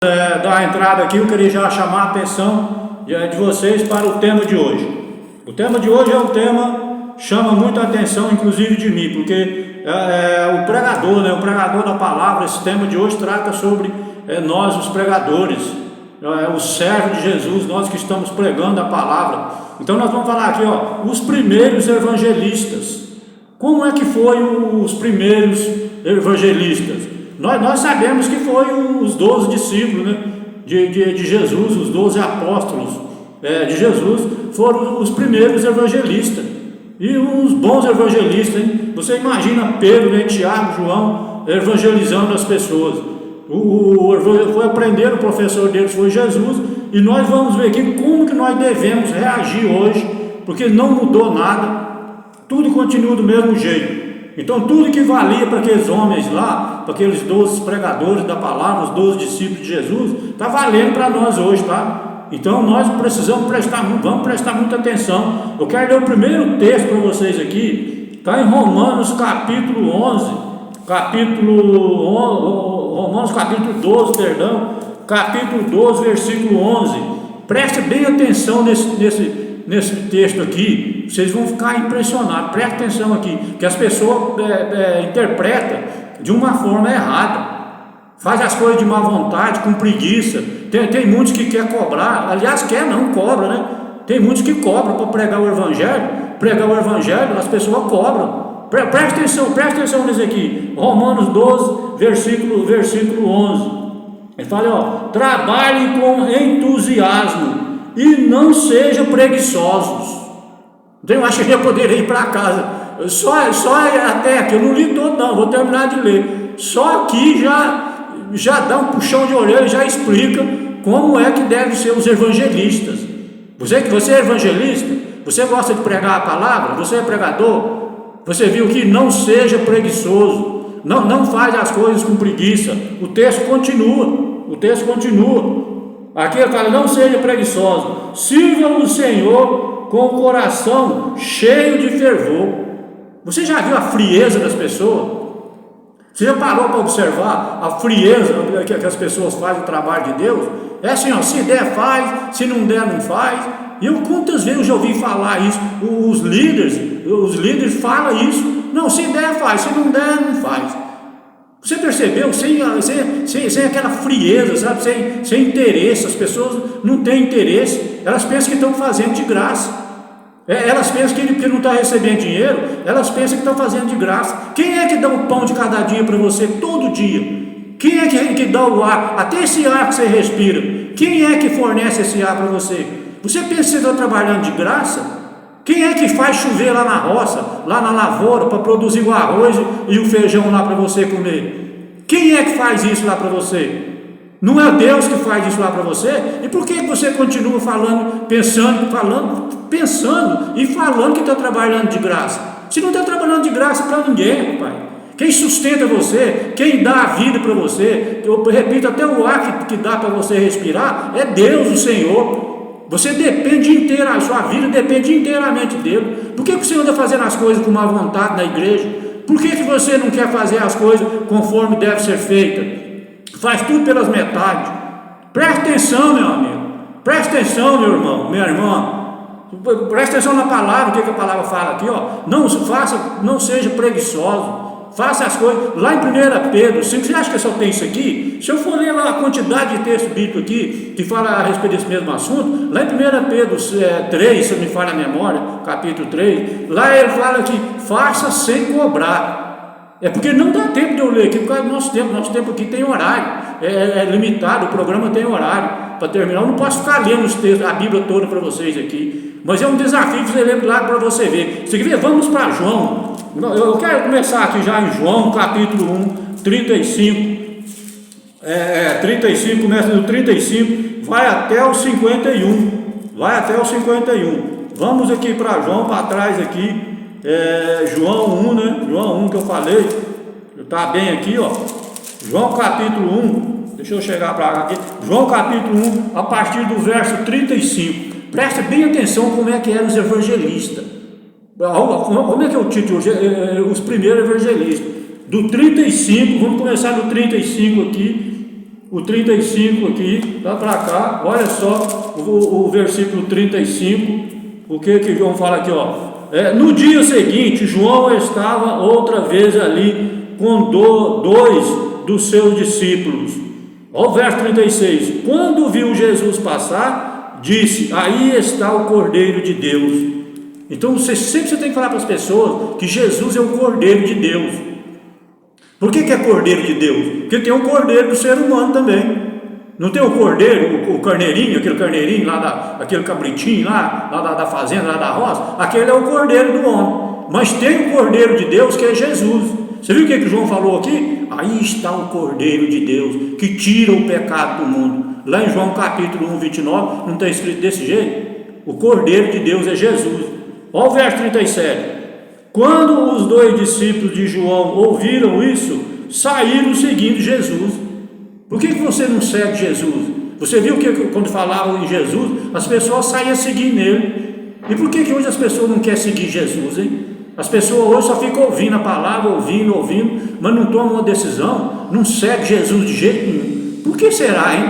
Dar a entrada aqui, eu queria já chamar a atenção de vocês para o tema de hoje. O tema de hoje é um tema que chama muita atenção, inclusive de mim, porque o pregador, o pregador da palavra, esse tema de hoje trata sobre nós, os pregadores, os servos de Jesus, nós que estamos pregando a palavra. Então nós vamos falar aqui, os primeiros evangelistas. Como é que foram os primeiros evangelistas? Nós sabemos que foi os 12 discípulos, de Jesus, os 12 apóstolos de Jesus, foram os primeiros evangelistas. E os bons evangelistas, hein? Você imagina Pedro, Tiago, João evangelizando as pessoas. Foi aprender, o professor deles foi Jesus, e nós vamos ver aqui como que nós devemos reagir hoje, porque não mudou nada, tudo continua do mesmo jeito. Então tudo que valia para aqueles homens lá, para aqueles 12 pregadores da palavra, os 12 discípulos de Jesus, está valendo para nós hoje, tá? Então nós vamos prestar muita atenção. Eu quero ler o primeiro texto para vocês aqui, está em Romanos capítulo 11, Romanos capítulo 12, capítulo 12, versículo 11. Preste bem atenção nesse texto aqui, vocês vão ficar impressionados. Preste atenção aqui, que as pessoas interpretam de uma forma errada, faz as coisas de má vontade, com preguiça. Tem muitos que quer cobrar, aliás, cobra, tem muitos que cobram para pregar o evangelho, as pessoas cobram. Preste atenção nisso aqui, Romanos 12, versículo 11. Ele fala, trabalhem com entusiasmo e não sejam preguiçosos. Então eu acho que eu poderia ir para casa. Só até aqui, eu não li todo não, vou terminar de ler. Só aqui já dá um puxão de orelha, já explica como é que devem ser os evangelistas. Você é evangelista? Você gosta de pregar a palavra? Você é pregador? Você viu que não seja preguiçoso, não faz as coisas com preguiça. O texto continua. Aqui ele fala, não seja preguiçoso, sirvam o Senhor com o coração cheio de fervor. Você já viu a frieza das pessoas? Você já parou para observar a frieza que as pessoas fazem o trabalho de Deus? É assim, se der faz, se não der não faz. E eu quantas vezes eu já ouvi falar isso? Os líderes falam isso. Não, se der faz, se não der não faz. Você percebeu? Sem aquela frieza, sabe? Sem interesse. As pessoas não têm interesse. Elas pensam que estão fazendo de graça. Elas pensam que não estão recebendo dinheiro. Elas pensam que estão fazendo de graça. Quem é que dá o pão de cada dia para você todo dia? Quem é que dá o ar? Até esse ar que você respira. Quem é que fornece esse ar para você? Você pensa que você está trabalhando de graça? Quem é que faz chover lá na roça, lá na lavoura, para produzir o arroz e o feijão lá para você comer? Quem é que faz isso lá para você? Não é Deus que faz isso lá para você? E por que você continua pensando e falando que está trabalhando de graça? Se não está trabalhando de graça para ninguém, pai. Quem sustenta você, quem dá a vida para você, eu repito, até o ar que dá para você respirar, é Deus, o Senhor. Você a sua vida depende inteiramente dele. Por que você anda fazendo as coisas com má vontade na igreja? Por que você não quer fazer as coisas conforme deve ser feita? Faz tudo pelas metades. Preste atenção, meu amigo. Preste atenção, meu irmão, minha irmã. Preste atenção na palavra, o que a palavra fala aqui, não seja preguiçoso. Faça as coisas, lá em 1 Pedro 5, você acha que só tem isso aqui? Se eu for ler lá a quantidade de texto bíblico aqui, que fala a respeito desse mesmo assunto, lá em 1 Pedro 3, se eu me falha a memória, capítulo 3, lá ele fala que faça sem cobrar. É porque não dá tempo de eu ler aqui, por causa do nosso tempo aqui tem horário, é limitado, o programa tem horário para terminar. Eu não posso ficar lendo os textos, a Bíblia toda para vocês aqui, mas é um desafio que você lê lá para você ver. Você quer ver? Vamos para João. Eu quero começar aqui já em João, capítulo 1, 35. 35, começa no 35, vai até o 51. Vamos aqui para João, para trás aqui. João 1, João 1 que eu falei. Está bem aqui, João capítulo 1. Deixa eu chegar para aqui. João capítulo 1, a partir do verso 35. Preste bem atenção como é que eram os evangelistas. Como é que é o título hoje? Os primeiros evangelistas. Do 35, vamos começar do 35 aqui o 35 aqui, dá para cá, olha só o versículo 35, o que João fala aqui, ó. No dia seguinte, João estava outra vez ali com dois dos seus discípulos. Olha o verso 36. Quando viu Jesus passar, disse: aí está o Cordeiro de Deus. Então sempre você tem que falar para as pessoas que Jesus é o Cordeiro de Deus. Por que é Cordeiro de Deus? Porque tem o Cordeiro do ser humano também. Não tem o cordeiro, o carneirinho, aquele carneirinho lá, aquele cabritinho lá da fazenda, lá da roça? Aquele é o Cordeiro do homem. Mas tem o Cordeiro de Deus, que é Jesus. Você viu o que João falou aqui? Aí está o Cordeiro de Deus, que tira o pecado do mundo. Lá em João capítulo 1, 29, não está escrito desse jeito? O Cordeiro de Deus é Jesus. Olha o verso 37. Quando os dois discípulos de João ouviram isso, saíram seguindo Jesus. Por que você não segue Jesus? Você viu que quando falavam em Jesus, as pessoas saíam a seguir nele. E por que hoje as pessoas não querem seguir Jesus, hein? As pessoas hoje só ficam ouvindo a palavra, ouvindo, mas não tomam uma decisão, não segue Jesus de jeito nenhum. Por que será, hein?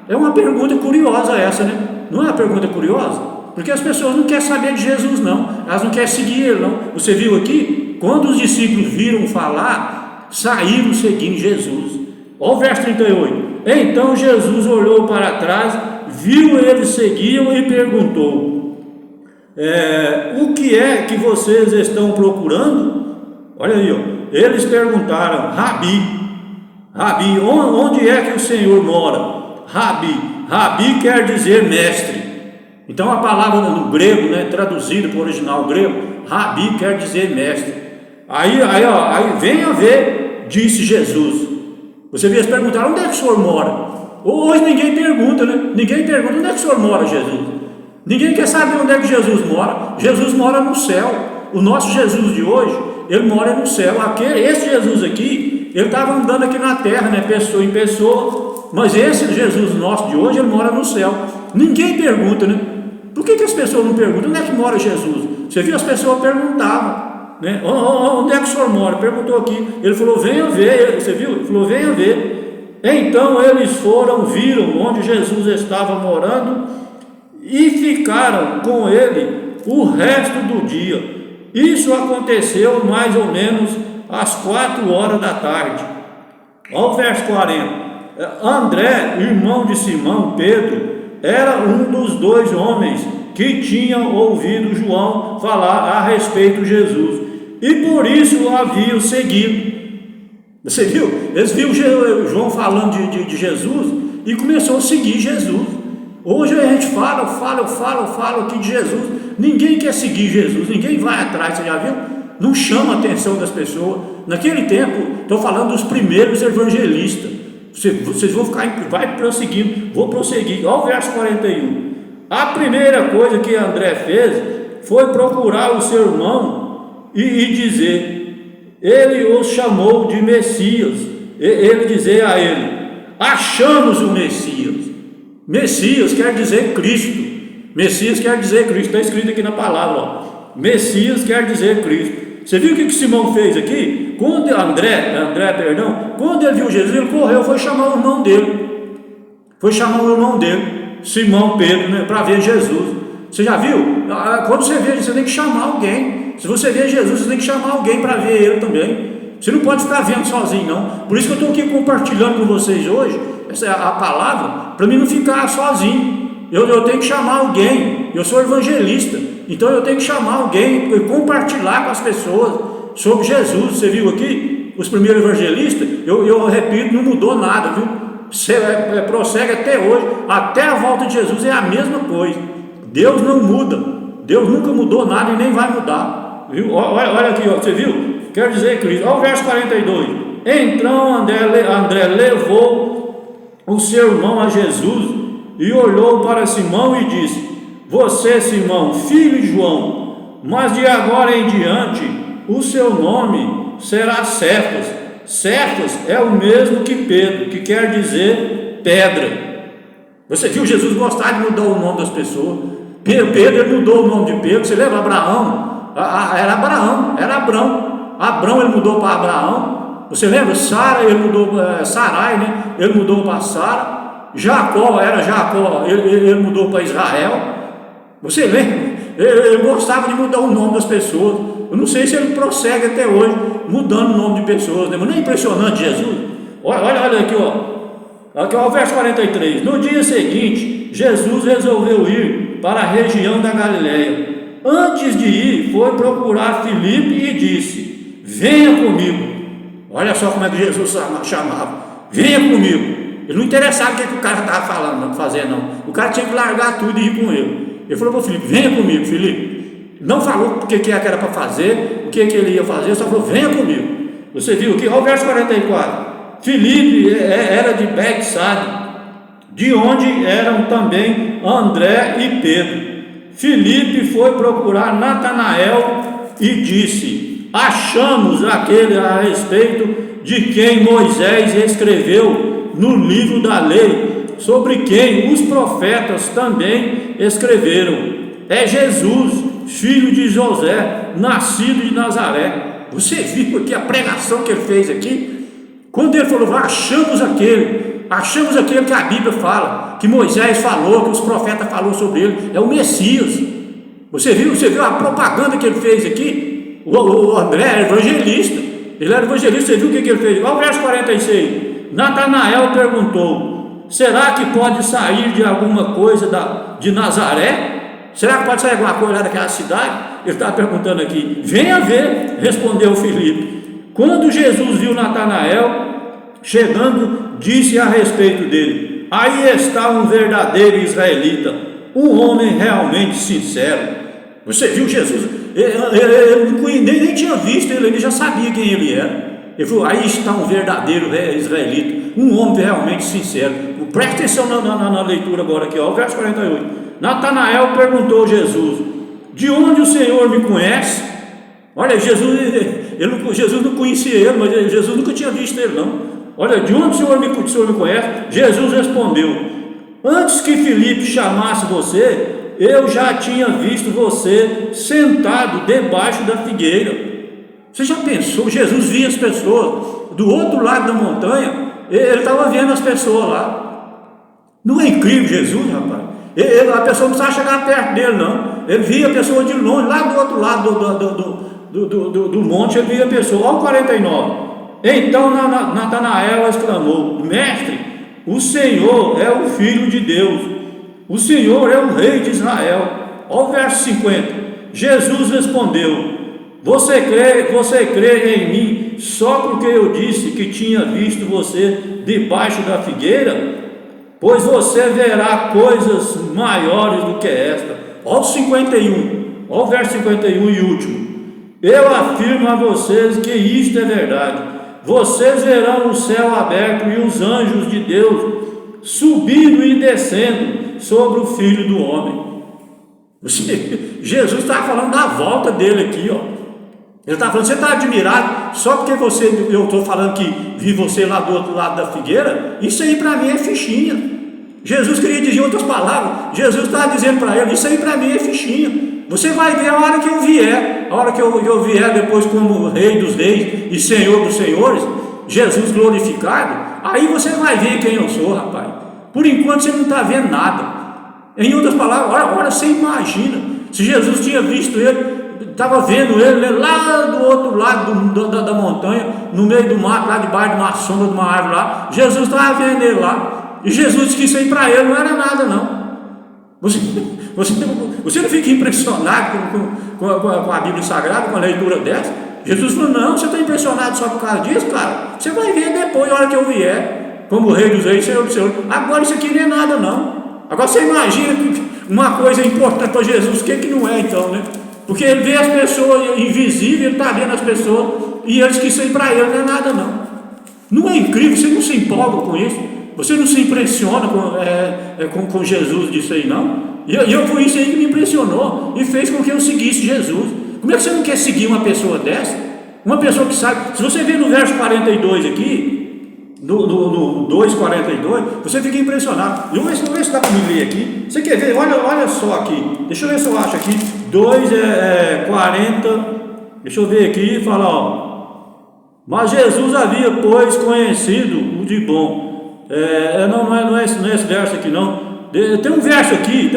É uma pergunta curiosa essa, né? Não é uma pergunta curiosa? Porque as pessoas não querem saber de Jesus, não. Elas não querem seguir ele, não. Você viu aqui? Quando os discípulos viram falar, saíram seguindo Jesus. Olha o verso 38. Então Jesus olhou para trás, viu eles seguiam e perguntou: o que é que vocês estão procurando? Olha aí, ó. Eles perguntaram: Rabi, onde é que o Senhor mora? Rabi quer dizer mestre. Então a palavra no grego, né, traduzida para o original grego, Rabi quer dizer mestre. Aí venha ver, disse Jesus. Você vê, eles perguntaram: onde é que o Senhor mora? Hoje ninguém pergunta, né? Ninguém pergunta: onde é que o Senhor mora, Jesus? Ninguém quer saber onde é que Jesus mora. Jesus mora no céu. O nosso Jesus de hoje, ele mora no céu. Esse Jesus aqui, ele estava andando aqui na terra, né? Pessoa em pessoa. Mas esse Jesus nosso de hoje, ele mora no céu. Ninguém pergunta, né? Por que as pessoas não perguntam? Onde é que mora Jesus? Você viu, as pessoas perguntavam, né? Onde é que o Senhor mora? Perguntou aqui. Ele falou: venha ver. Você viu? Ele falou: venha ver. Então eles viram onde Jesus estava morando e ficaram com ele o resto do dia. Isso aconteceu mais ou menos às 4 horas da tarde. Olha o verso 40. André, irmão de Simão Pedro, era um dos dois homens que tinham ouvido João falar a respeito de Jesus, e por isso o haviam seguido. Você viu? Eles viram João falando de Jesus e começou a seguir Jesus. Hoje a gente fala aqui de Jesus. Ninguém quer seguir Jesus, ninguém vai atrás, você já viu? Não chama a atenção das pessoas. Naquele tempo, estou falando dos primeiros evangelistas. Vocês vão vai prosseguindo, vou prosseguir. Olha o verso 41. A primeira coisa que André fez foi procurar o seu irmão e dizer, ele os chamou de Messias. Ele dizer a ele: achamos o Messias. Messias quer dizer Cristo. Messias quer dizer Cristo. Está escrito aqui na palavra, ó. Messias quer dizer Cristo. Você viu o que Simão fez aqui? Quando André, quando ele viu Jesus, ele correu, foi chamar o irmão dele. Simão Pedro, né, para ver Jesus. Você já viu? Quando você vê, você tem que chamar alguém. Se você vê Jesus, você tem que chamar alguém para ver ele também. Você não pode ficar vendo sozinho, não. Por isso que eu estou aqui compartilhando com vocês hoje a palavra, para mim não ficar sozinho. Eu tenho que chamar alguém. Eu sou evangelista, então eu tenho que chamar alguém e compartilhar com as pessoas sobre Jesus. Você viu aqui? Os primeiros evangelistas, eu repito, não mudou nada, viu? Prossegue até hoje, até a volta de Jesus é a mesma coisa. Deus não muda, Deus nunca mudou nada e nem vai mudar, viu? Olha aqui, ó, você viu? Quer dizer Cristo. Olha o verso 42. Então André levou o seu irmão a Jesus e olhou para Simão e disse: você, Simão, filho de João, mas de agora em diante o seu nome será Cefas. Cefas é o mesmo que Pedro, que quer dizer pedra. Você viu Jesus gostar de mudar o nome das pessoas? Pedro, ele mudou o nome de Pedro. Você lembra Abraão? Era Abrão. Abrão ele mudou para Abraão. Você lembra? Sara, ele mudou, Sarai, né? Ele mudou para Sara. Jacó, era Jacó, ele mudou para Israel. Você lembra? Ele gostava de mudar o nome das pessoas. Eu não sei se ele prossegue até hoje, mudando o nome de pessoas, né? Mas não é impressionante Jesus? Olha aqui, ó. Aqui, ó, o verso 43. No dia seguinte, Jesus resolveu ir para a região da Galileia. Antes de ir, foi procurar Filipe e disse: venha comigo. Olha só como é que Jesus chamava: venha comigo. Ele não interessava o que o cara estava falando, fazendo, não. O cara tinha que largar tudo e ir com ele. Ele falou para o Filipe: venha comigo, Filipe. Não falou o que era para fazer, o que ele ia fazer, só falou: venha comigo. Você viu aqui, olha o verso 44. Filipe era de Betsaida, de onde eram também André e Pedro. Filipe foi procurar Natanael e disse: achamos aquele a respeito de quem Moisés escreveu no livro da lei, sobre quem os profetas também escreveram. É Jesus, filho de José, nascido de Nazaré. Você viu aqui a pregação que ele fez aqui? Quando ele falou: achamos aquele que a Bíblia fala, que Moisés falou, que os profetas falaram sobre ele, é o Messias. Você viu a propaganda que ele fez aqui? O André era evangelista, ele era evangelista. Você viu o que ele fez? Olha o verso 46. Natanael perguntou: será que pode sair de alguma coisa de Nazaré? Será que pode sair alguma coisa lá daquela cidade? Ele estava perguntando aqui. Venha ver, respondeu Filipe. Quando Jesus viu Natanael chegando, disse a respeito dele: aí está um verdadeiro israelita, um homem realmente sincero. Você viu Jesus? Ele nem tinha visto ele já sabia quem ele era. Ele falou: aí está um verdadeiro israelita, um homem realmente sincero. Presta atenção na leitura agora aqui, ó, o verso 48. Natanael perguntou a Jesus: de onde o Senhor me conhece? Olha, Jesus não conhecia ele, mas Jesus nunca tinha visto ele, não. Olha, de onde o Senhor me conhece? Jesus respondeu: antes que Filipe chamasse você, eu já tinha visto você sentado debaixo da figueira. Você já pensou? Jesus via as pessoas do outro lado da montanha, ele estava vendo as pessoas lá. Não é incrível Jesus, rapaz? A pessoa não precisava chegar perto dele, não. Ele via a pessoa de longe, lá do outro lado do monte, ele via a pessoa. Olha o 49. Então Natanael exclamou: mestre, o Senhor é o Filho de Deus, o Senhor é o Rei de Israel. Olha o verso 50. Jesus respondeu: você crê em mim só porque eu disse que tinha visto você debaixo da figueira? Pois você verá coisas maiores do que esta. Olha o 51, olha o verso 51 e último. Eu afirmo a vocês que isto é verdade. Vocês verão o céu aberto e os anjos de Deus subindo e descendo sobre o Filho do Homem. Jesus estava falando da volta dele aqui, ó. Ele estava falando: você está admirado só porque eu estou falando que vi você lá do outro lado da figueira? Isso aí para mim é fichinha. Jesus queria dizer outras palavras. Jesus estava dizendo para ele: isso aí para mim é fichinha. Você vai ver a hora que eu vier, a hora que eu vier depois como Rei dos Reis e Senhor dos Senhores, Jesus glorificado, aí você vai ver quem eu sou, rapaz. Por enquanto você não está vendo nada. Em outras palavras, olha, você imagina se Jesus tinha visto ele, estava vendo ele lá do outro lado da montanha, no meio do mato, lá debaixo de uma sombra de uma árvore lá. Jesus estava vendo ele lá, e Jesus disse que isso aí para ele não era nada, não. Você não fica impressionado com a Bíblia Sagrada, com a leitura dessa? Jesus falou: não, você está impressionado só por causa disso, cara? Você vai ver depois, a hora que eu vier, como Rei dos Reis, Senhor do Senhor. Agora isso aqui não é nada, não. Agora você imagina uma coisa importante para Jesus, o que não é então, né? Porque ele vê as pessoas invisíveis, ele está vendo as pessoas, e ele diz que isso aí para ele não é nada, não. Não é incrível? Você não se empolga com isso? Você não se impressiona com Jesus disso aí, não? E foi isso aí que me impressionou e fez com que eu seguisse Jesus. Como é que você não quer seguir uma pessoa dessa? Uma pessoa que sabe. Se você ver no verso 42 aqui, no 2,42, você fica impressionado. Eu vou ver se dá para me ler aqui. Você quer ver? Olha só aqui. Deixa eu ver se eu acho aqui. 2,40. Deixa eu ver aqui e falar, ó. Mas Jesus havia, pois, conhecido o de bom. Não é esse verso aqui não. Tem um verso aqui.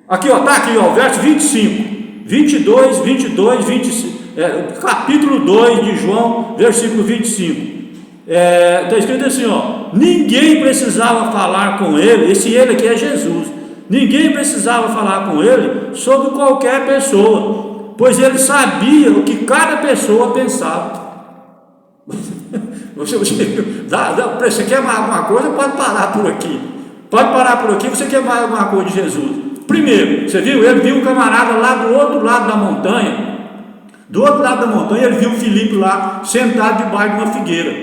Aqui, ó, tá aqui, ó, verso 25, 22, 25, capítulo 2 de João, versículo 25. Está escrito assim, ó: ninguém precisava falar com ele, esse ele aqui é Jesus. Ninguém precisava falar com ele sobre qualquer pessoa, pois ele sabia o que cada pessoa pensava. Você quer mais alguma coisa? Pode parar por aqui. Você quer mais alguma coisa de Jesus? Primeiro, você viu? Ele viu um camarada lá do outro lado da montanha. Do outro lado da montanha, ele viu o Filipe lá, sentado debaixo de uma figueira.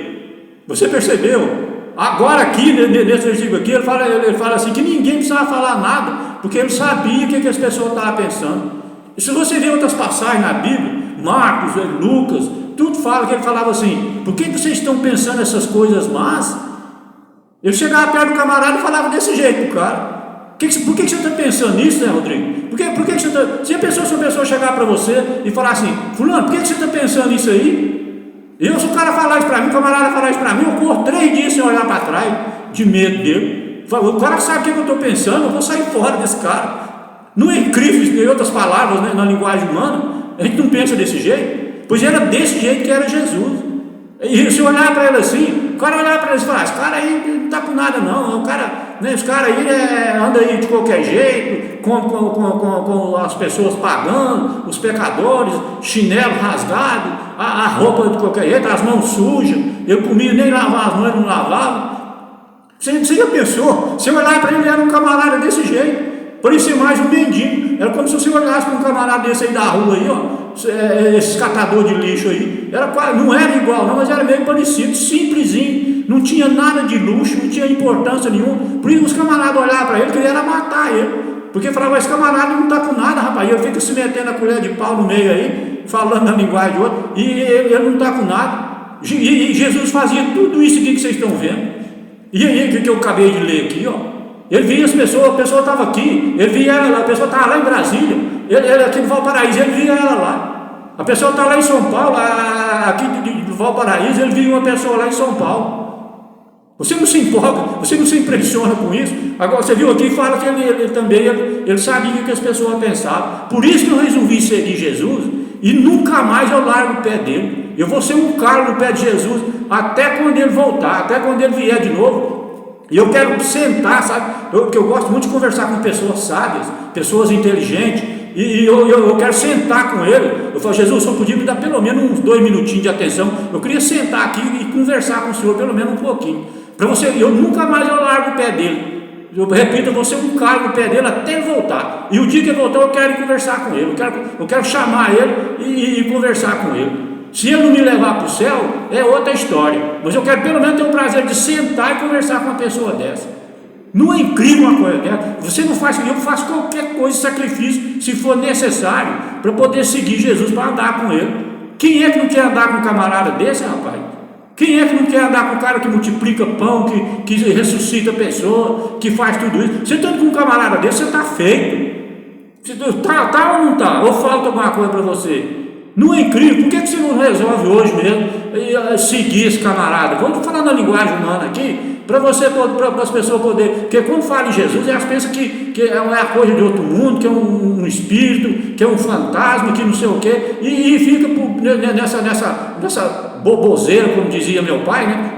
Você percebeu? Agora aqui, nesse versículo aqui, ele fala assim, que ninguém precisava falar nada, porque ele sabia o que as pessoas estavam pensando. E se você ver outras passagens na Bíblia, Marcos, Lucas, tudo fala que ele falava assim: por que vocês estão pensando essas coisas más? Ele chegava perto do camarada e falava desse jeito pro cara. Por que você está pensando nisso, né, Rodrigo? Por que você está... Se a pessoa chegar para você e falar assim: fulano, por que você está pensando nisso aí? Se o cara falar isso para mim, o camarada falar isso para mim, eu corro 3 dias sem olhar para trás, de medo dele. O cara sabe o que eu estou pensando, eu vou sair fora desse cara. Não é incrível, em outras palavras, né, na linguagem humana, a gente não pensa desse jeito, pois era desse jeito que era Jesus. E se olhar para ele assim, o cara olhar para ele e falar: esse cara aí não está com nada não, esse cara aí anda aí de qualquer jeito, com as pessoas pagando, os pecadores, chinelo rasgado, a roupa de qualquer jeito, as mãos sujas, ele comia, nem lavar as mãos, ele não lavava. Você já pensou? Se olhar para ele, era um camarada desse jeito, parecia mais um mendigo. Era como se você olhasse para um camarada desse aí da rua aí, ó, esses catadores de lixo aí. Não era igual não, mas era meio parecido, simplesinho, não tinha nada de luxo, não tinha importância nenhuma. Por isso os camaradas olhavam para ele, queriam matar ele, porque falavam: esse camarada não está com nada, rapaz. E ele fica se metendo a colher de pau no meio aí, falando na linguagem de outro, e ele não está com nada. E Jesus fazia tudo isso aqui que vocês estão vendo. E aí, o que eu acabei de ler aqui, ó, ele via as pessoas, a pessoa estava aqui, ele via ela, a pessoa estava lá em Brasília, ele aqui no Valparaíso, ele via ela lá. A pessoa está lá em São Paulo, aqui de Valparaíso, ele via uma pessoa lá em São Paulo. Você não se empolga, você não se impressiona com isso. Agora você viu aqui, fala que ele também sabia o que as pessoas pensavam. Por isso que eu resolvi seguir Jesus, e nunca mais eu largo o pé dele. Eu vou ser um cara no pé de Jesus até quando ele voltar, até quando ele vier de novo. E eu quero sentar, sabe? Eu gosto muito de conversar com pessoas sábias, pessoas inteligentes. E eu quero sentar com ele. Eu falo: Jesus, o senhor podia me dar pelo menos uns 2 minutinhos de atenção? Eu queria sentar aqui e conversar com o senhor pelo menos um pouquinho. Para você, eu nunca mais eu largo o pé dele. Eu repito, eu vou ser um cara no pé dele até ele voltar. E o dia que ele voltar, eu quero ir conversar com ele. Eu quero chamar ele e conversar com ele. Se ele não me levar para o céu, é outra história. Mas eu quero pelo menos ter o prazer de sentar e conversar com uma pessoa dessa. Não é incrível uma coisa dessa? Você não faz, eu faço qualquer coisa, sacrifício, se for necessário, para poder seguir Jesus, para andar com ele. Quem é que não quer andar com um camarada desse, rapaz? Quem é que não quer andar com um cara que multiplica pão, que ressuscita a pessoa, que faz tudo isso? Você está com um camarada desse, você está feito. Está ou não está? Ou falta alguma coisa para você? Não é incrível? Por que você não resolve hoje mesmo seguir esse camarada? Vamos falar na linguagem humana aqui, para as pessoas poderem. Porque quando fala em Jesus, elas pensam que é a coisa de outro mundo, que é um espírito, que é um fantasma, que não sei o quê, e fica nessa boboseira, como dizia meu pai, né?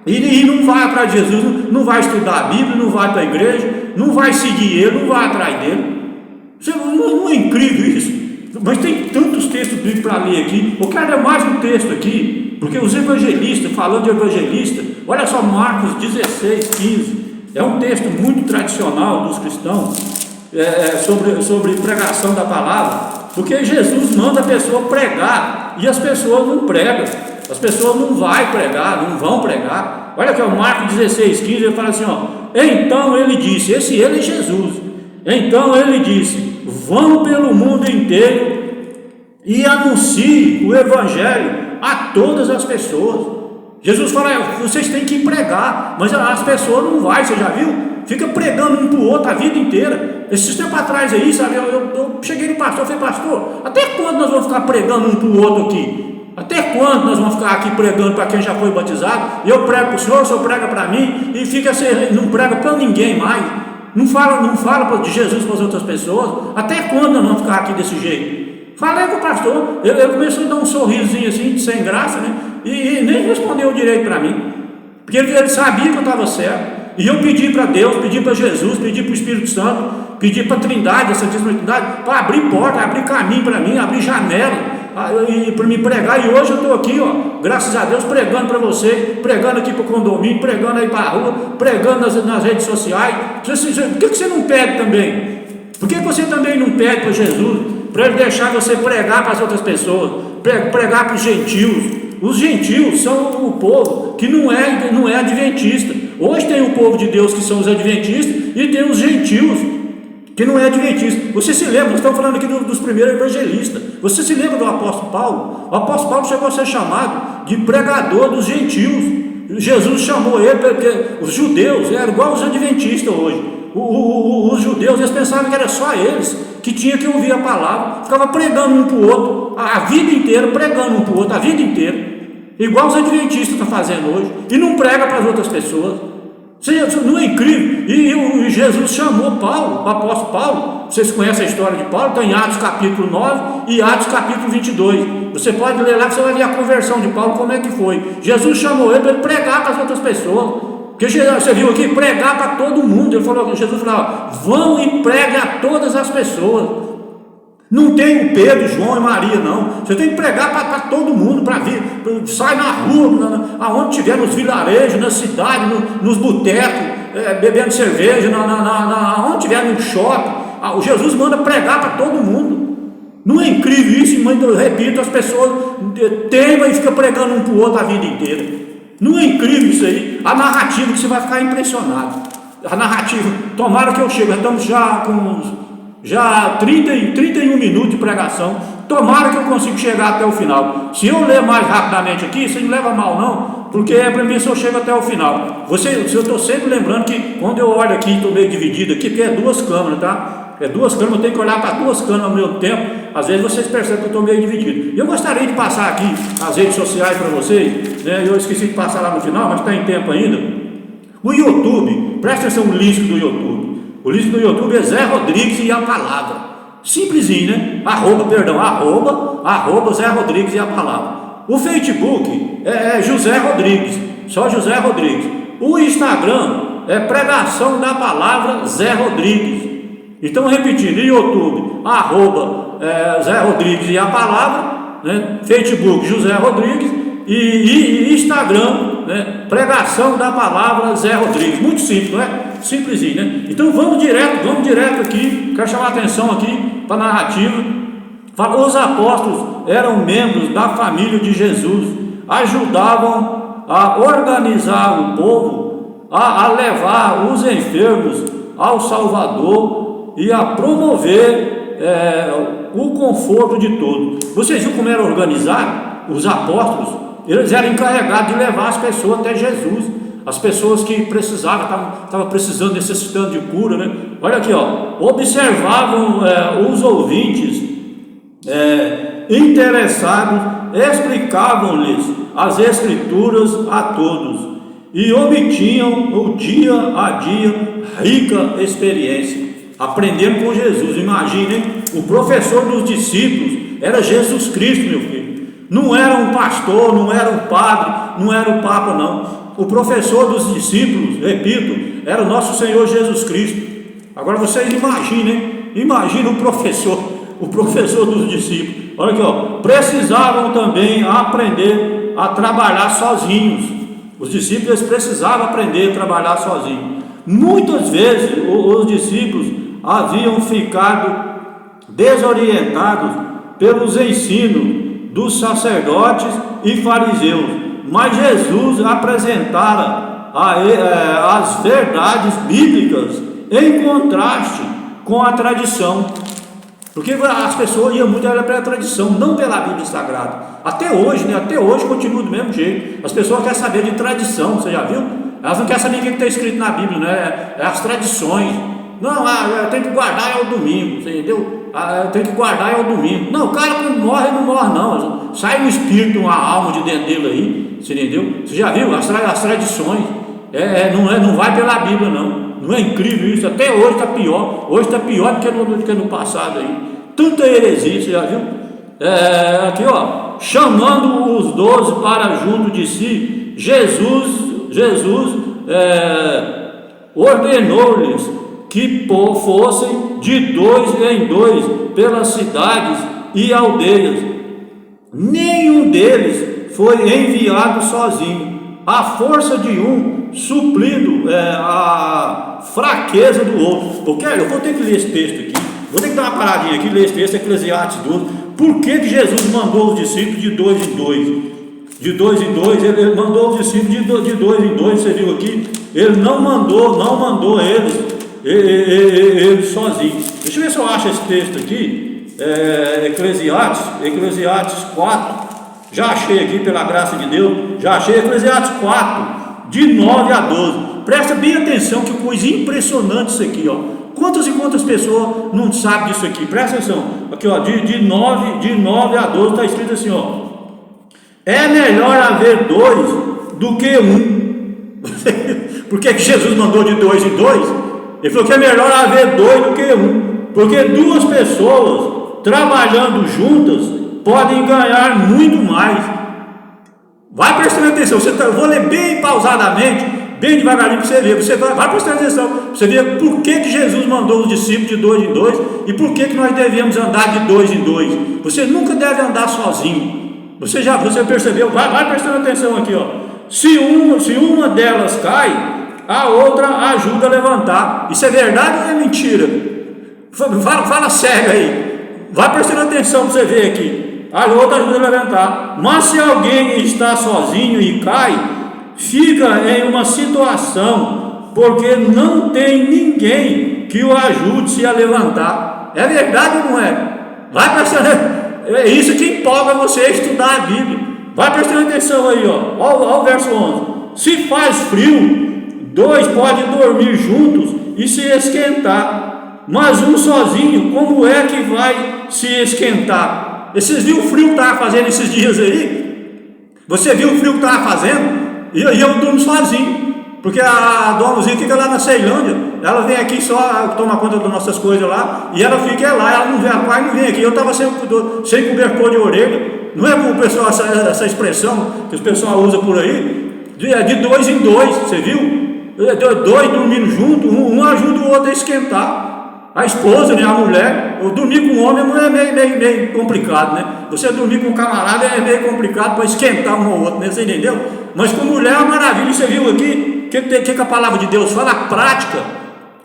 E não vai atrás de Jesus, não vai estudar a Bíblia, não vai para a igreja, não vai seguir ele, não vai atrás dele. Não é incrível isso? Mas tem tantos textos bíblicos para ler aqui. Eu quero ler mais um texto aqui, porque os evangelistas, falando de evangelista, olha só, Marcos 16, 15, é um texto muito tradicional dos cristãos, sobre pregação da palavra, porque Jesus manda a pessoa pregar, e as pessoas não pregam, as pessoas não vão pregar. Olha aqui, o Marcos 16, 15, ele fala assim, ó: então ele disse, ele é Jesus, então ele disse: vão pelo mundo inteiro e anuncie o evangelho a todas as pessoas. Jesus fala: vocês têm que pregar, mas as pessoas não vão. Você já viu? Fica pregando um para o outro a vida inteira. Esses tempos atrás aí, sabe, eu cheguei no pastor, eu falei: pastor, até quando nós vamos ficar pregando um para o outro aqui? Até quando nós vamos ficar aqui pregando para quem já foi batizado? Eu prego para o senhor prega para mim, e fica assim, não prega para ninguém mais. Não fala de Jesus para as outras pessoas. Até quando nós vamos ficar aqui desse jeito? Falei com o pastor, ele começou a dar um sorrisinho assim, sem graça, né? E nem respondeu direito para mim, porque ele sabia que eu estava certo. E eu pedi para Deus, pedi para Jesus, pedi para o Espírito Santo, pedi para a Trindade, a Santíssima Trindade, para abrir porta, abrir caminho para mim, abrir janela, e para me pregar. E hoje eu estou aqui, ó, graças a Deus, pregando para você, pregando aqui para o condomínio, pregando aí para a rua, pregando nas redes sociais. Por que você não pede também? Por que você também não pede para Jesus, para Ele deixar você pregar para as outras pessoas, pregar para os gentios? Os gentios são o povo que não é adventista. Hoje tem o povo de Deus que são os adventistas, e tem os gentios que não é adventista. Você se lembra, nós estamos falando aqui dos primeiros evangelistas. Você se lembra do apóstolo Paulo? O apóstolo Paulo chegou a ser chamado de pregador dos gentios. Jesus chamou ele porque os judeus eram igual os adventistas hoje. Os judeus, eles pensavam que era só eles que tinha que ouvir a palavra, ficava pregando um para o outro a vida inteira, pregando um para o outro a vida inteira, igual os adventistas estão fazendo hoje, e não prega para as outras pessoas. Não é incrível? E Jesus chamou Paulo, o apóstolo Paulo. Vocês conhecem a história de Paulo? Está em Atos capítulo 9 e Atos capítulo 22. Você pode ler lá que você vai ver a conversão de Paulo, como é que foi. Jesus chamou ele para ele pregar para as outras pessoas. Porque você viu aqui, pregar para todo mundo. Jesus falou, vão e preguem a todas as pessoas. Não tem o Pedro, João e Maria, não. Você tem que pregar para todo mundo, para vir. Sai na rua, aonde tiver, nos vilarejos, na cidade, nos botecos, bebendo cerveja, aonde tiver, no shopping. O Jesus manda pregar para todo mundo. Não é incrível isso? Mas eu repito, as pessoas teimam e ficam pregando um para o outro a vida inteira. Não é incrível isso aí? A narrativa que você vai ficar impressionado. A narrativa, tomara que eu chegue, estamos já com 31 minutos de pregação. Tomara que eu consiga chegar até o final. Se eu ler mais rapidamente aqui, você não leva mal não, porque é para mim se eu chego até o final. Eu estou sempre lembrando que quando eu olho aqui, estou meio dividido aqui, porque é duas câmeras, tá? É duas câmeras, eu tenho que olhar para duas câmeras ao mesmo tempo. Às vezes vocês percebem que eu estou meio dividido. E eu gostaria de passar aqui as redes sociais para vocês, né? Eu esqueci de passar lá no final, mas está em tempo ainda. O YouTube, presta atenção no link do YouTube. O link do YouTube é Zé Rodrigues e a Palavra. Simplesinho, né? Arroba Zé Rodrigues e a Palavra. O Facebook é José Rodrigues, só José Rodrigues. O Instagram é Pregação da Palavra Zé Rodrigues. Então, repetindo, YouTube, Zé Rodrigues e a Palavra, né? Facebook, José Rodrigues, e Instagram, né? Pregação da Palavra Zé Rodrigues. Muito simples, não é? Simplesinho, né? Então, vamos direto aqui, quero chamar a atenção aqui para a narrativa. Os apóstolos eram membros da família de Jesus, ajudavam a organizar o povo, a levar os enfermos ao Salvador e a promover o conforto de todos. Vocês viram como era organizado? Os apóstolos, eles eram encarregados de levar as pessoas até Jesus. As pessoas que precisavam, estavam precisando, necessitando de cura, né? Olha aqui, ó, observavam os ouvintes interessados, explicavam-lhes as escrituras a todos e obtinham o dia a dia rica experiência, aprendendo com Jesus. Imaginem, o professor dos discípulos era Jesus Cristo, meu filho. Não era um pastor, não era um padre, não era o Papa, não. O professor dos discípulos, repito, era o nosso Senhor Jesus Cristo. Agora vocês imaginem o professor dos discípulos. Olha aqui, ó, precisavam também aprender a trabalhar sozinhos. Os discípulos precisavam aprender a trabalhar sozinhos. Muitas vezes os discípulos haviam ficado desorientados pelos ensinos dos sacerdotes e fariseus, mas Jesus apresentara as verdades bíblicas em contraste com a tradição, porque as pessoas iam muito pela tradição, não pela Bíblia Sagrada. Até hoje, né? Até hoje continua do mesmo jeito. As pessoas querem saber de tradição, você já viu? Elas não querem saber o que está escrito na Bíblia, né? É as tradições. Não, eu tenho que guardar é o domingo, você entendeu? Eu tenho que guardar é o domingo. Não, o cara quando morre, não morre não. Sai um espírito, uma alma de dentro dele aí, você entendeu? Você já viu as tradições? Não vai pela Bíblia não. Não é incrível isso? Até hoje está pior. Hoje está pior do que no passado aí. Tanta heresia, você já viu? Aqui ó, chamando os 12 para junto de si, Jesus ordenou-lhes que fossem de 2 em 2 pelas cidades e aldeias. Nenhum deles foi enviado sozinho. A força de um suprindo a fraqueza do outro. Eu vou ter que ler esse texto aqui. Vou ter que dar uma paradinha aqui, ler esse texto, Eclesiastes 12. Por que Jesus mandou os discípulos de 2 em 2? De 2 em 2, ele mandou os discípulos de 2 em 2, você viu aqui? Ele não mandou eles sozinhos. Deixa eu ver se eu acho esse texto aqui. Eclesiastes 4. Já achei aqui, pela graça de Deus. Já achei Eclesiastes 4, de 9 a 12. Presta bem atenção, que coisa impressionante isso aqui, ó. Quantas e quantas pessoas não sabem disso aqui? Presta atenção. Aqui, ó, de 9 a 12 está escrito assim, ó. É melhor haver 2 do que um. Por que Jesus mandou de 2 em 2? Ele falou que é melhor haver 2 do que um. Porque 2 pessoas trabalhando juntas podem ganhar muito mais. Vai prestando atenção. Eu vou ler bem pausadamente, bem devagarinho para você ver. Você vai prestando atenção para você ver por que Jesus mandou os discípulos de 2 em 2 e por que nós devemos andar de 2 em 2. Você nunca deve andar sozinho. Você percebeu? Vai prestando atenção aqui, ó. Se uma delas cai, a outra ajuda a levantar. Isso é verdade ou é mentira? Fala sério aí. Vai prestando atenção para você ver aqui. A outra ajuda a levantar. Mas se alguém está sozinho e cai, fica em uma situação, porque não tem ninguém que o ajude a levantar. É verdade ou não é? Vai prestando. É isso que empolga você a estudar a Bíblia. Vai prestando atenção aí, ó. Olha o verso 11. Se faz frio, 2 podem dormir juntos e se esquentar, mas um sozinho, como é que vai se esquentar? Vocês viram o frio que estava fazendo esses dias aí? Você viu o frio que estava fazendo? E eu durmo sozinho, porque a dona Luzia fica lá na Ceilândia. Ela vem aqui só toma conta das nossas coisas lá, e ela fica lá, ela não vem, a pai não vem aqui. Eu estava sem cobertor de orelha. Não é como o pessoal, essa expressão que o pessoal usa por aí, de 2 em 2, você viu? 2 dormindo junto, um ajuda o outro a esquentar. A esposa, né, a mulher. Eu dormir com um homem é meio complicado, né? Você dormir com um camarada é meio complicado para esquentar um ao outro, né? Você entendeu? Mas com mulher é uma maravilha. Você viu aqui? O que a palavra de Deus fala? A prática.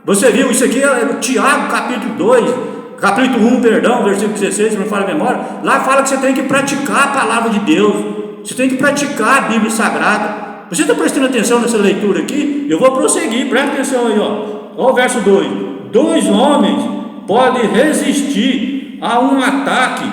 Você viu? Isso aqui é Tiago, capítulo 2, capítulo 1, perdão, versículo 16, se não me falha a memória. Lá fala que você tem que praticar a palavra de Deus. Você tem que praticar a Bíblia Sagrada. Você está prestando atenção nessa leitura aqui? Eu vou prosseguir, presta atenção aí, ó. Olha o verso 2. 2 homens podem resistir a um ataque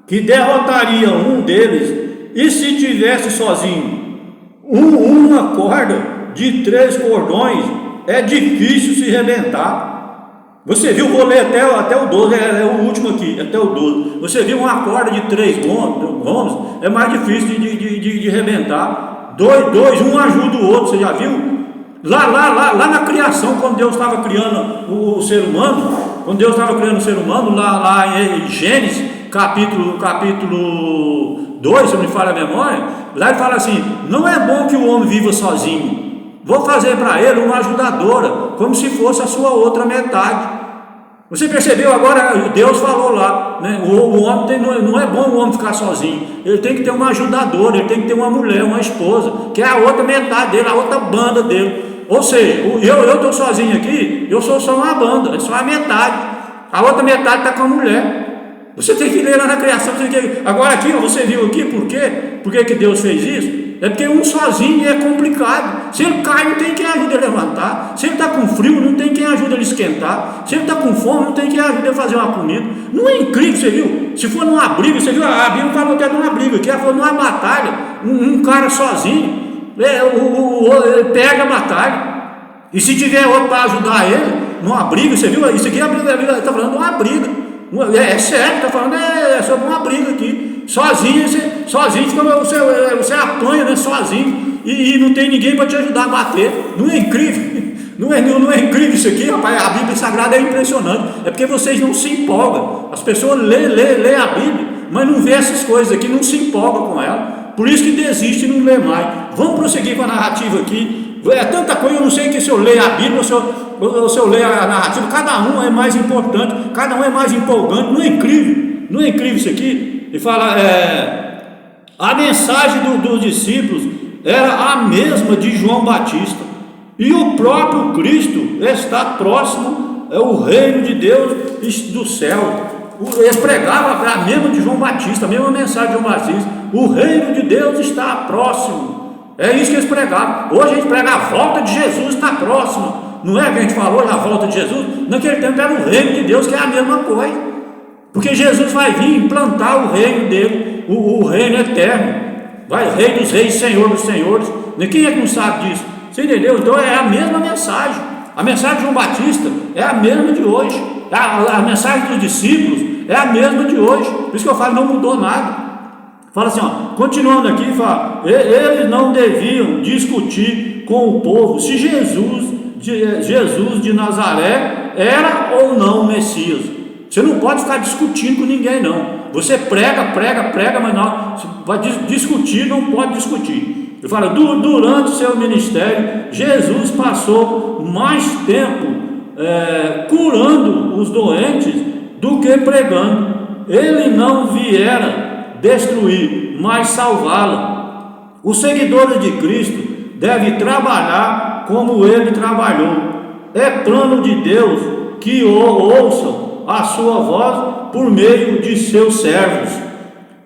que derrotaria um deles, e se tivesse sozinho uma corda de 3 cordões, é difícil se rebentar. Você viu, vou ler até o 12, é o último aqui, até o 12. Você viu uma corda de 3 ramos, é mais difícil de rebentar. 2, um ajuda o outro, você já viu? Lá na criação, quando Deus estava criando o ser humano, lá em Gênesis, capítulo 2, se não me falha a memória, lá ele fala assim: não é bom que o homem viva sozinho, vou fazer para ele uma ajudadora, como se fosse a sua outra metade. Você percebeu agora? Deus falou lá, né? O homem não é bom o homem ficar sozinho, ele tem que ter uma ajudadora, ele tem que ter uma mulher, uma esposa, que é a outra metade dele, a outra banda dele. Ou seja, eu estou sozinho aqui, eu sou só uma banda, é só a metade, a outra metade está com a mulher. Você tem que ler lá na criação. Agora aqui, você viu aqui por quê? Por que Deus fez isso? É porque um sozinho é complicado. Se ele cai, não tem quem ajude a levantar. Se ele está com frio, não tem quem ajude a esquentar. Se ele está com fome, não tem quem ajude a fazer uma comida. Não é incrível, você viu? Se for numa briga, você viu? A Bíblia falou até de uma briga, que ela falou numa batalha, um cara sozinho, ele pega a batalha. E se tiver outro para ajudar ele, numa briga, você viu? Isso aqui é a briga, está falando de uma briga. É sério, está falando sobre uma briga aqui. Sozinho você apanha, né? Sozinho, e não tem ninguém para te ajudar a bater. Não é incrível? Não é incrível isso aqui, rapaz? A Bíblia Sagrada é impressionante. É porque vocês não se empolgam. As pessoas lê a Bíblia, mas não vê essas coisas aqui, não se empolgam com ela. Por isso que desiste e não lê mais. Vamos prosseguir com a narrativa aqui. É tanta coisa, eu não sei que se eu leio a Bíblia ou se eu leio a narrativa, cada um é mais importante, cada um é mais empolgante. Não é incrível? Não é incrível isso aqui? E fala, a mensagem dos discípulos era a mesma de João Batista. E o próprio Cristo está próximo, é o reino de Deus do céu. Eles pregavam a mesma de João Batista, a mesma mensagem de João Batista. O reino de Deus está próximo. É isso que eles pregavam. Hoje a gente prega a volta de Jesus está próxima. Não é que a gente falou a volta de Jesus? Naquele tempo era o reino de Deus, que é a mesma coisa. Porque Jesus vai vir implantar o reino dele, o reino eterno. Vai, rei dos reis, senhor dos senhores. Quem é que não sabe disso? Você entendeu? Então é a mesma mensagem. A mensagem de João Batista é a mesma de hoje. A mensagem dos discípulos é a mesma de hoje. Por isso que eu falo, não mudou nada. Fala assim, continuando aqui, fala, eles não deviam discutir com o povo se Jesus de Nazaré era ou não o Messias. Você não pode ficar discutindo com ninguém, não. Você prega, mas não vai discutir, não pode discutir. Ele fala, durante seu ministério, Jesus passou mais tempo curando os doentes do que pregando. Ele não viera destruir, mas salvá-la. Os seguidores de Cristo devem trabalhar como ele trabalhou. É plano de Deus que ouçam a sua voz por meio de seus servos.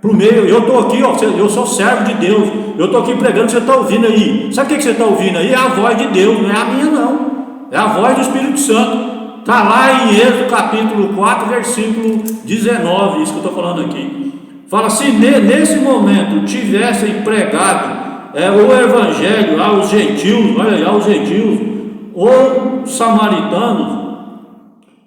Eu estou aqui, eu sou servo de Deus. Eu estou aqui pregando, você está ouvindo aí. Sabe o que você está ouvindo aí? É a voz de Deus, não é a minha não. É a voz do Espírito Santo. Está lá em Êxodo capítulo 4, versículo 19, isso que eu estou falando aqui. Fala, se nesse momento tivessem pregado o evangelho aos gentios, olha aí, aos gentios, ou samaritanos,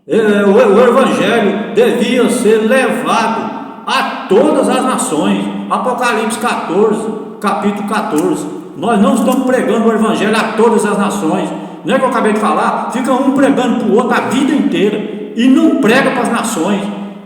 o evangelho devia ser levado a todas as nações. Apocalipse 14, capítulo 14. Nós não estamos pregando o evangelho a todas as nações. Não é que eu acabei de falar? Fica um pregando para o outro a vida inteira e não prega para as nações.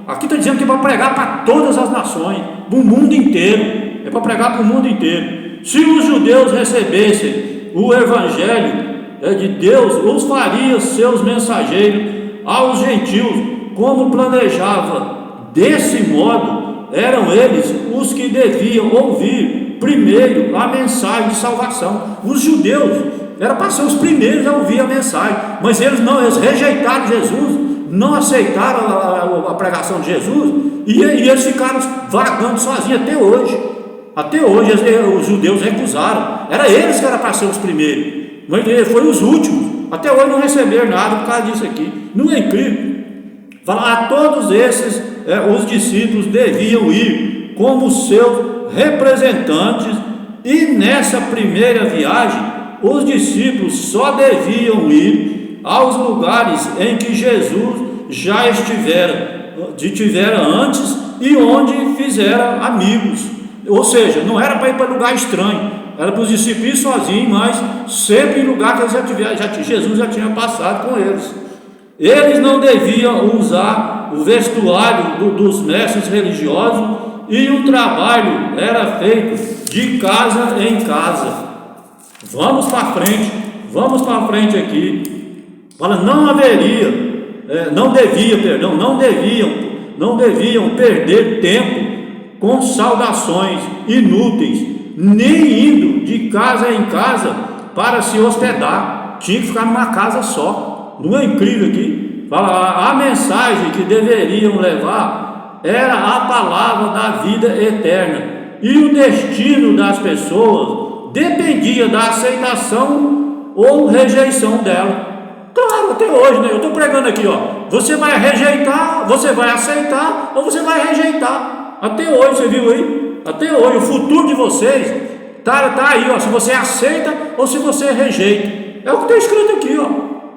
Aqui está dizendo que é para pregar para todas as nações, para o mundo inteiro. É para pregar para o mundo inteiro. Se os judeus recebessem o evangelho de Deus, os faria seus mensageiros aos gentios, como planejava. Desse modo, eram eles os que deviam ouvir primeiro a mensagem de salvação. Os judeus eram para ser os primeiros a ouvir a mensagem, mas eles rejeitaram Jesus, não aceitaram a pregação de Jesus, e eles ficaram vagando sozinhos até hoje. Até hoje os judeus recusaram. Era eles que eram para ser os primeiros, mas foram os últimos. Até hoje não receberam nada por causa disso aqui. Não é incrível? Fala, a todos esses os discípulos deviam ir como seus representantes, e nessa primeira viagem os discípulos só deviam ir aos lugares em que Jesus já estivera antes e onde fizera amigos. Ou seja, não era para ir para lugar estranho, era para os discípulos ir sozinhos, mas sempre em lugar que eles Jesus já tinha passado com eles. Eles não deviam usar o vestuário dos mestres religiosos, e o trabalho era feito de casa em casa. Vamos para frente aqui. Fala, não deviam perder tempo com saudações inúteis, nem indo de casa em casa para se hospedar. Tinha que ficar numa casa só. Não é incrível aqui? Fala, a mensagem que deveriam levar era a palavra da vida eterna, e o destino das pessoas dependia da aceitação ou rejeição dela. Claro, até hoje, né? Eu estou pregando aqui, você vai rejeitar, você vai aceitar ou você vai rejeitar. Até hoje, você viu aí? Até hoje, o futuro de vocês tá aí, se você aceita ou se você rejeita. É o que está escrito aqui,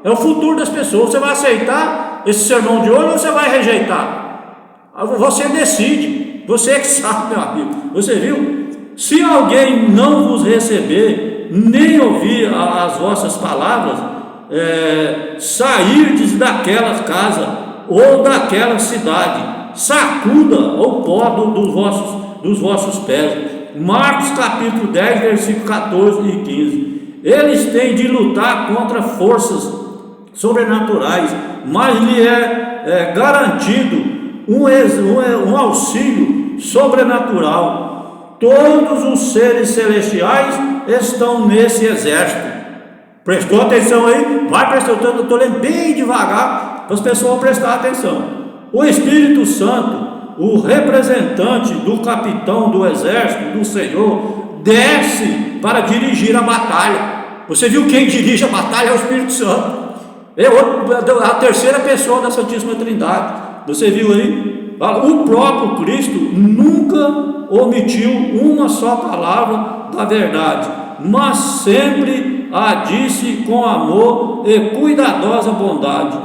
É o futuro das pessoas. Você vai aceitar esse sermão de hoje ou você vai rejeitar? Você decide. Você é que sabe, meu amigo. Você viu? Se alguém não vos receber, nem ouvir as vossas palavras, sairdes daquela casa ou daquela cidade, sacuda o pó dos vossos pés. Marcos capítulo 10, versículo 14 e 15. Eles têm de lutar contra forças sobrenaturais, mas lhe é garantido um auxílio sobrenatural. Todos os seres celestiais estão nesse exército. Prestou atenção aí? Vai prestar, eu estou lendo bem devagar para as pessoas prestarem atenção. O Espírito Santo, o representante do capitão do exército do Senhor, desce para dirigir a batalha. Você viu quem dirige a batalha? É o Espírito Santo. É a terceira pessoa da Santíssima Trindade. Você viu aí? O próprio Cristo nunca omitiu uma só palavra da verdade, mas sempre a disse com amor e cuidadosa bondade.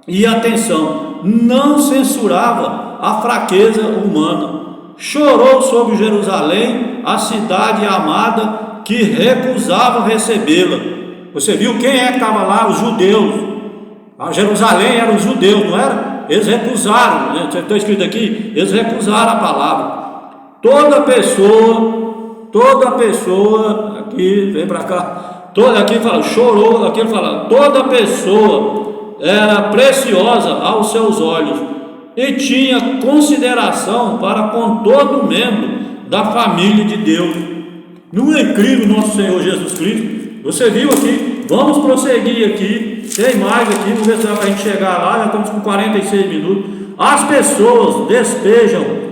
E atenção, não censurava a fraqueza humana. Chorou sobre Jerusalém, a cidade amada, que recusava recebê-la. Você viu quem é que estava lá? Os judeus. A Jerusalém eram os judeus, não era? Eles recusaram, né? Está escrito aqui, eles recusaram a palavra. Toda pessoa, aqui, vem para cá, aqui fala, chorou, aqui ele fala, toda pessoa era preciosa aos seus olhos e tinha consideração para com todo membro da família de Deus. Não é incrível nosso Senhor Jesus Cristo? Você viu aqui? Vamos prosseguir aqui, tem mais aqui, vamos ver se dá para a gente chegar lá, já estamos com 46 minutos. As pessoas despejam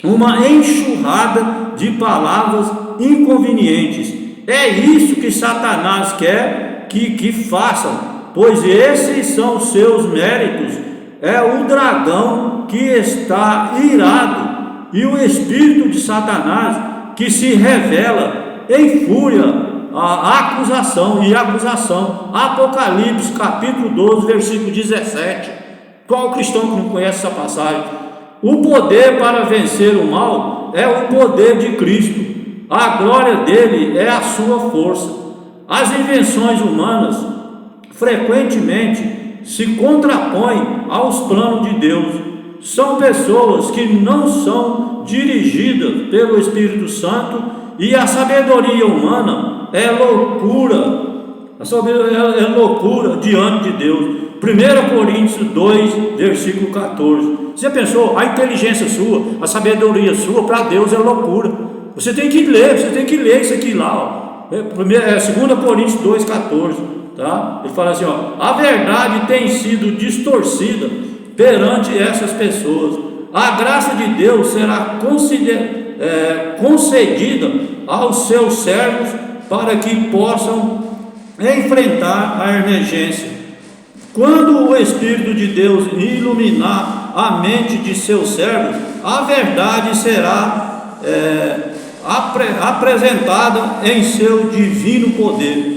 uma enxurrada de palavras inconvenientes. É isso que Satanás quer que façam, pois esses são os seus méritos. É o dragão que está irado e o espírito de Satanás que se revela em fúria, a acusação e acusação. Apocalipse capítulo 12, versículo 17. Qual cristão que não conhece essa passagem? O poder para vencer o mal é o poder de Cristo. A glória dele é a sua força. As invenções humanas frequentemente se contrapõem aos planos de Deus. São pessoas que não são dirigidas pelo Espírito Santo, e a sabedoria humana é loucura. A sabedoria é loucura diante de Deus. 1 Coríntios 2, versículo 14. Você pensou? A inteligência sua, a sabedoria sua, para Deus é loucura. Você tem que ler isso aqui lá, ó. 2 Coríntios 2, 14. Tá? Ele fala assim, ó, a verdade tem sido distorcida perante essas pessoas. A graça de Deus será concedida aos seus servos para que possam enfrentar a emergência. Quando o Espírito de Deus iluminar a mente de seus servos, a verdade será apresentada em seu divino poder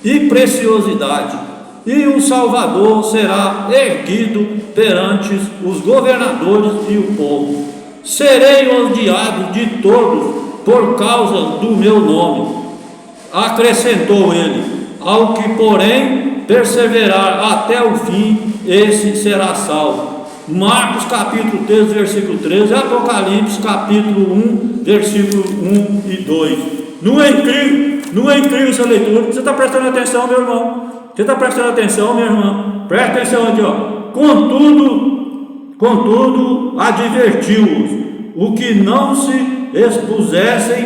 e preciosidade, e um Salvador será erguido perante os governadores e o povo. Serei odiado de todos por causa do meu nome, acrescentou ele. Ao que, porém, perseverar até o fim, esse será salvo. Marcos capítulo 13, versículo 13, Apocalipse capítulo 1, versículo 1 e 2. Não é incrível? Não é incrível essa leitura? Você está prestando atenção, meu irmão? Você está prestando atenção, minha irmã? Presta atenção aqui, ó. Contudo, advertiu-os o que não se expusessem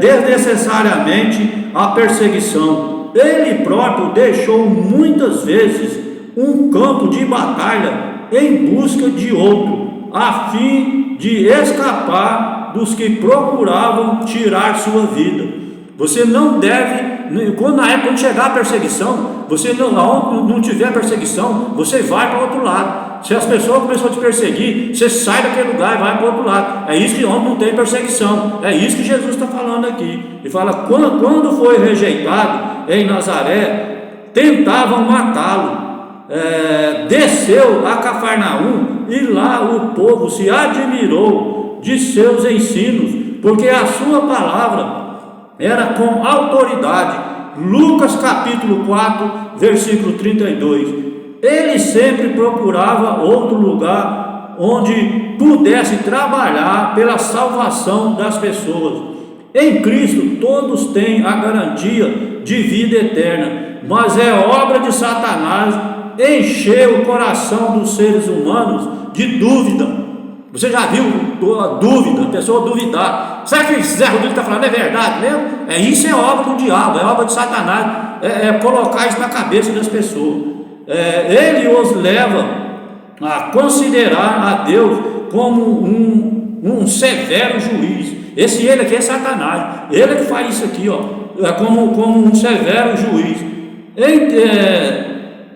desnecessariamente à perseguição. Ele próprio deixou muitas vezes um campo de batalha em busca de outro, a fim de escapar dos que procuravam tirar sua vida. Você não deve, quando chegar a perseguição, você não tiver perseguição, você vai para o outro lado. Se as pessoas começam a te perseguir, você sai daquele lugar e vai para o outro lado. É isso que onde não tem perseguição. É isso que Jesus está falando aqui. Ele fala, quando foi rejeitado em Nazaré, tentavam matá-lo. Desceu a Cafarnaum e lá o povo se admirou de seus ensinos, porque a sua palavra era com autoridade. Lucas capítulo 4, versículo 32. Ele sempre procurava outro lugar onde pudesse trabalhar pela salvação das pessoas. Em Cristo todos têm a garantia de vida eterna, mas é obra de Satanás encher o coração dos seres humanos de dúvida. Você já viu a dúvida, a pessoa duvidar? Será que Zé Rodrigo está falando é verdade mesmo? Isso é obra do diabo, é obra de Satanás, colocar isso na cabeça das pessoas. Ele os leva a considerar a Deus como um severo juiz. Ele aqui é Satanás, ele que faz isso aqui, como um severo juiz.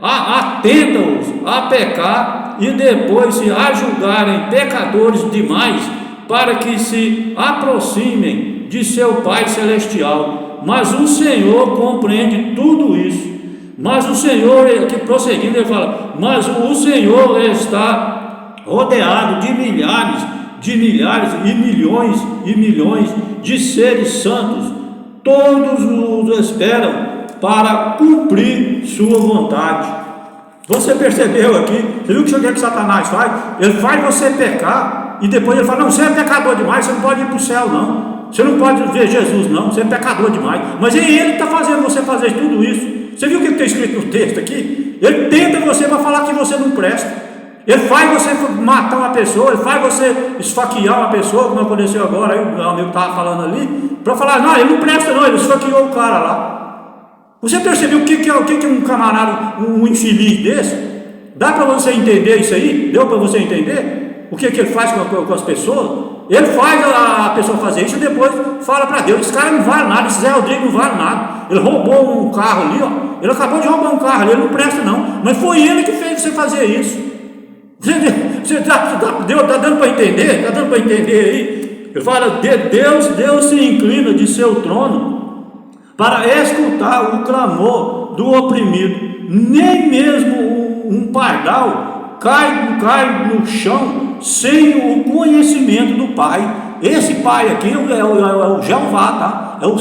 Atenta-os a pecar e depois se a julgarem pecadores demais, para que se aproximem de seu Pai Celestial. Mas o Senhor compreende tudo isso. Mas o Senhor, aqui prosseguindo, ele fala: mas o Senhor está rodeado de milhares e milhões de seres santos. Todos os esperam para cumprir sua vontade. Você percebeu aqui? Você viu o que Satanás faz? Ele faz você pecar e depois ele fala: não, você é pecador demais, você não pode ir para o céu não, você não pode ver Jesus não, você é pecador demais. Mas ele está fazendo você fazer tudo isso. Você viu o que está escrito no texto aqui? Ele tenta você para falar que você não presta. Ele faz você matar uma pessoa, ele faz você esfaquear uma pessoa, como aconteceu agora, aí o amigo estava falando ali, para falar: não, ele não presta não, ele esfaqueou o cara lá. Você percebeu o que é um camarada, um infeliz desse? Dá para você entender isso aí? Deu para você entender? O que ele faz com as pessoas? Ele faz a pessoa fazer isso e depois fala para Deus: esse cara não vale nada, esse Zé Rodrigo não vale nada. Ele roubou um carro ali, ele acabou de roubar um carro ali, ele não presta não, mas foi ele que fez você fazer isso. Você está dando para entender? Está dando para entender aí? Ele fala: Deus se inclina de seu trono para escutar o clamor do oprimido. Nem mesmo um pardal cai no chão sem o conhecimento do Pai. Esse Pai aqui é o Jeová, tá? É o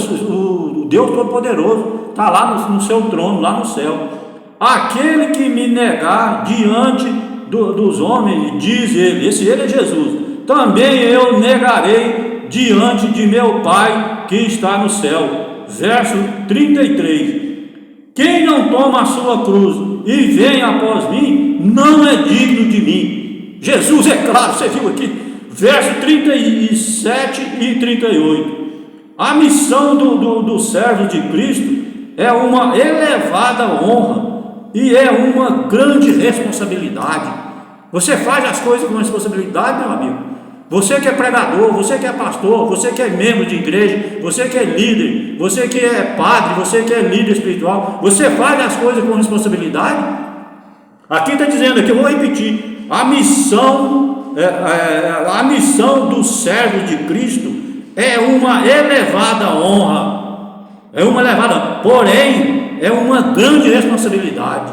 Deus Todo-Poderoso, está lá no seu trono, lá no céu. Aquele que me negar diante dos homens, diz ele, ele é Jesus, também eu negarei diante de meu Pai que está no céu. Verso 33. Quem não toma a sua cruz e vem após mim, não é digno de mim. Jesus é claro, você viu aqui, verso 37 e 38. A missão do servo de Cristo é uma elevada honra e é uma grande responsabilidade. Você faz as coisas com responsabilidade, meu amigo. Você que é pregador, você que é pastor, você que é membro de igreja, você que é líder, você que é padre, você que é líder espiritual, você faz as coisas com responsabilidade? Aqui está dizendo, aqui eu vou repetir, a missão do servo de Cristo é uma elevada honra, porém é uma grande responsabilidade.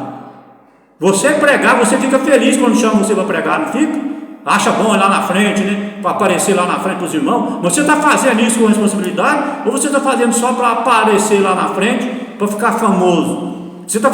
Você pregar, você fica feliz quando chama você para pregar, não fica? Acha bom ir lá na frente, né? Para aparecer lá na frente para os irmãos. Você está fazendo isso com responsabilidade? Ou você está fazendo só para aparecer lá na frente, para ficar famoso? Você está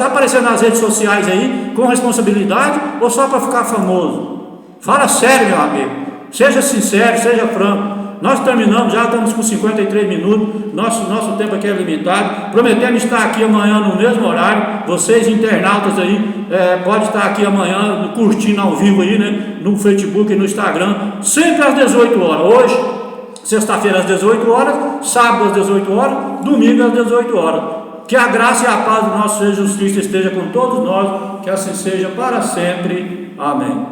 aparecendo nas redes sociais aí com responsabilidade ou só para ficar famoso? Fala sério, meu amigo. Seja sincero, seja franco. Nós terminamos, já estamos com 53 minutos, nosso tempo aqui é limitado. Prometemos estar aqui amanhã no mesmo horário. Vocês internautas aí, pode estar aqui amanhã curtindo ao vivo aí, né? No Facebook e no Instagram, sempre às 18 horas. Hoje, sexta-feira às 18 horas, sábado às 18 horas, domingo às 18 horas. Que a graça e a paz do nosso Senhor Jesus Cristo esteja com todos nós, que assim seja para sempre. Amém.